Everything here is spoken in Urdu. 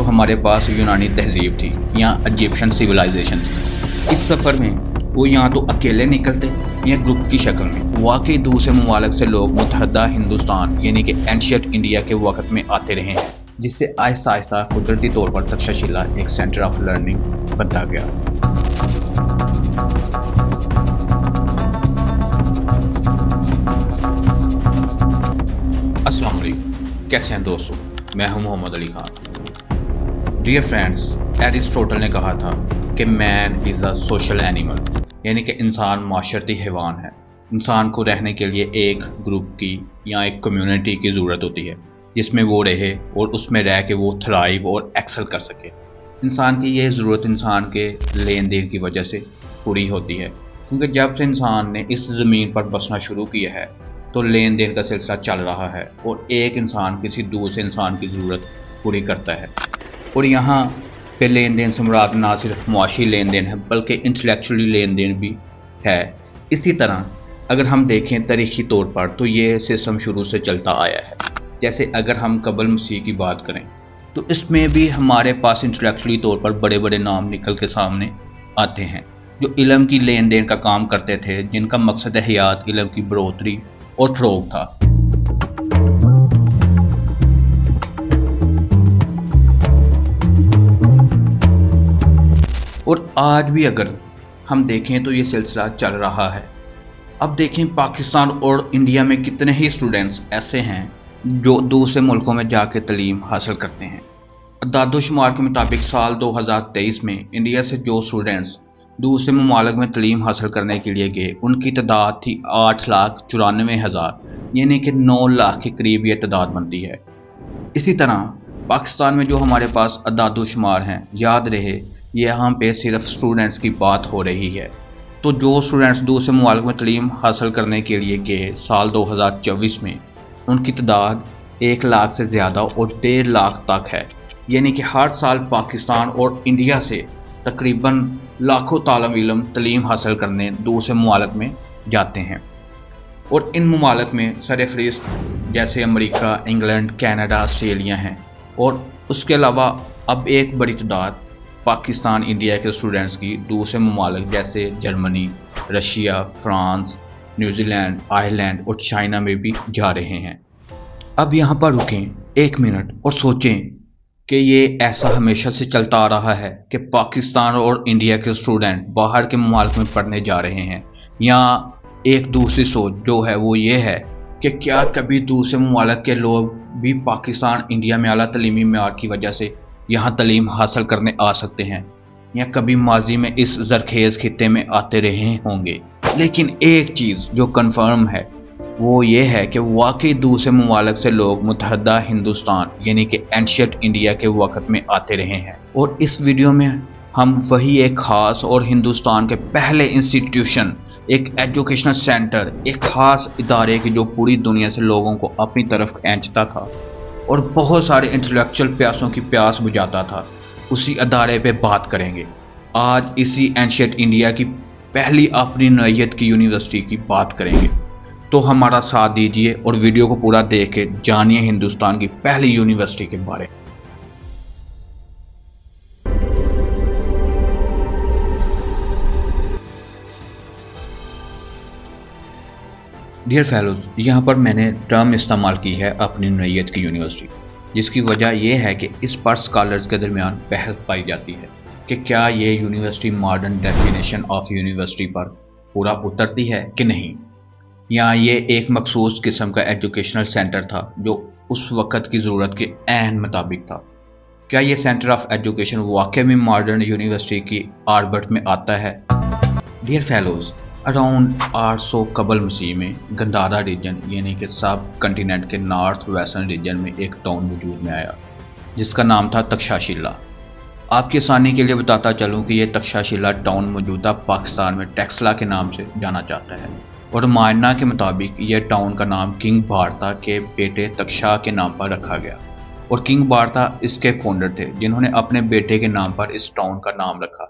تو ہمارے پاس یونانی تہذیب تھی یا ایجپشن سویلائزیشن تھی۔ اس سفر میں وہ یہاں تو اکیلے نکلتے یا گروپ کی شکل میں۔ واقعی دوسرے ممالک سے لوگ متحدہ ہندوستان یعنی کہ اینشینٹ انڈیا کے وقت میں آتے رہے ہیں، جس سے آہستہ آہستہ قدرتی طور پر تکشاشیلا ایک سینٹر آف لرننگ بنتا گیا۔ السلام علیکم، کیسے ہیں دوستو؟ میں ہوں محمد Ali Khan. Dear friends, Aristotle نے کہا تھا کہ مین از اے سوشل اینیمل، یعنی کہ انسان معاشرتی حیوان ہے۔ انسان کو رہنے کے لیے ایک گروپ کی یا ایک کمیونٹی کی ضرورت ہوتی ہے جس میں وہ رہے اور اس میں رہ کے وہ تھرائیو اور ایکسل کر سکے۔ انسان کی یہ ضرورت انسان کے لین دین کی وجہ سے پوری ہوتی ہے، کیونکہ جب سے انسان نے اس زمین پر بسنا شروع کیا ہے تو لین دین کا سلسلہ چل رہا ہے اور ایک انسان کسی دوسرے انسان کی ضرورت پوری کرتا ہے۔ اور یہاں پہ لین دین سے مراد نہ صرف معاشی لین دین ہے بلکہ انٹلیکچولی لین دین بھی ہے۔ اسی طرح اگر ہم دیکھیں تاریخی طور پر تو یہ سسٹم شروع سے چلتا آیا ہے۔ جیسے اگر ہم قبل مسیح کی بات کریں تو اس میں بھی ہمارے پاس انٹلیکچولی طور پر بڑے بڑے نام نکل کے سامنے آتے ہیں جو علم کی لین دین کا کام کرتے تھے، جن کا مقصد حیات علم کی بڑھوتری اور فروغ تھا۔ اور آج بھی اگر ہم دیکھیں تو یہ سلسلہ چل رہا ہے۔ اب دیکھیں پاکستان اور انڈیا میں کتنے ہی اسٹوڈنٹس ایسے ہیں جو دوسرے ملکوں میں جا کے تعلیم حاصل کرتے ہیں۔ اعداد و شمار کے مطابق سال 2023 میں انڈیا سے جو اسٹوڈنٹس دوسرے ممالک میں تعلیم حاصل کرنے کے لیے گئے ان کی تعداد تھی 8,94,000، یعنی کہ 9 لاکھ کے قریب یہ تعداد بنتی ہے۔ اسی طرح پاکستان میں جو ہمارے پاس اعداد و شمار ہیں، یاد رہے یہاں پہ صرف اسٹوڈنٹس کی بات ہو رہی ہے۔ تو جو اسٹوڈنٹس دوسرے ممالک میں تعلیم حاصل کرنے کے لیے گئے سال 2024 میں ان کی تعداد 1 لاکھ سے زیادہ اور 1.5 لاکھ تک ہے، یعنی کہ ہر سال پاکستان اور انڈیا سے تقریباً لاکھوں طالب علم تعلیم حاصل کرنے دوسرے ممالک میں جاتے ہیں۔ اور ان ممالک میں سرفہرست جیسے امریکہ، انگلینڈ، کینیڈا، آسٹریلیا ہیں، اور اس کے علاوہ اب ایک بڑی تعداد پاکستان انڈیا کے اسٹوڈنٹس کی دوسرے ممالک جیسے Germany, Russia, France, New Zealand, Ireland اور چائنا میں بھی جا رہے ہیں۔ اب یہاں پر رکیں 1 منٹ اور سوچیں کہ یہ ایسا ہمیشہ سے چلتا آ رہا ہے کہ پاکستان اور انڈیا کے اسٹوڈنٹ باہر کے ممالک میں پڑھنے جا رہے ہیں، یا ایک دوسری سوچ جو ہے وہ یہ ہے کہ کیا کبھی دوسرے ممالک کے لوگ بھی پاکستان انڈیا میں اعلیٰ تعلیمی معیار کی وجہ سے یہاں تعلیم حاصل کرنے آ سکتے ہیں، یا کبھی ماضی میں اس زرخیز خطے میں آتے رہے ہوں گے۔ لیکن ایک چیز جو کنفرم ہے وہ یہ ہے کہ واقعی دوسرے ممالک سے لوگ متحدہ ہندوستان یعنی کہ اینشینٹ انڈیا کے وقت میں آتے رہے ہیں۔ اور اس ویڈیو میں ہم وہی ایک خاص اور ہندوستان کے پہلے انسٹیٹیوشن، ایک ایجوکیشنل سینٹر، ایک خاص ادارے کی جو پوری دنیا سے لوگوں کو اپنی طرف کھینچتا تھا اور بہت سارے انٹلیکچوئل پیاسوں کی پیاس بجھاتا تھا، اسی ادارے پہ بات کریں گے۔ آج اسی اینشینٹ انڈیا کی پہلی اپنی نوعیت کی یونیورسٹی کی بات کریں گے، تو ہمارا ساتھ دیجیے اور ویڈیو کو پورا دیکھ کے جانیے ہندوستان کی پہلی یونیورسٹی کے بارے میں۔ ڈیئر فیلوز، یہاں پر میں نے ٹرم استعمال کی ہے اپنی نوعیت کی یونیورسٹی، جس کی وجہ یہ ہے کہ اس پر اسکالرز کے درمیان بحث پائی جاتی ہے کہ کیا یہ university modern definition of university پر پورا اترتی ہے کہ نہیں، یا یہ ایک مخصوص قسم کا ایجوکیشنل سینٹر تھا جو اس وقت کی ضرورت کے عین مطابق تھا۔ کیا یہ سینٹر آف ایجوکیشن واقعی میں ماڈرن یونیورسٹی کی آربٹ میں آتا ہے؟ ڈیئر فیلوز، اراؤنڈ 800 قبل مسیح میں گندھارا ریجن یعنی کہ سب کنٹیننٹ کے نارتھ ویسٹرن ریجن میں ایک ٹاؤن وجود میں آیا جس کا نام تھا تکشاشیلا۔ آپ کی آسانی کے لیے بتاتا چلوں کہ یہ تکشاشیلا ٹاؤن موجودہ پاکستان میں ٹیکسلا کے نام سے جانا جاتا ہے، اور مائنہ کے مطابق یہ ٹاؤن کا نام کنگ بھارتا کے بیٹے تکشا کے نام پر رکھا گیا، اور کنگ بھارتا اس کے فاؤنڈر تھے جنہوں نے اپنے بیٹے کے نام پر اس ٹاؤن کا نام رکھا۔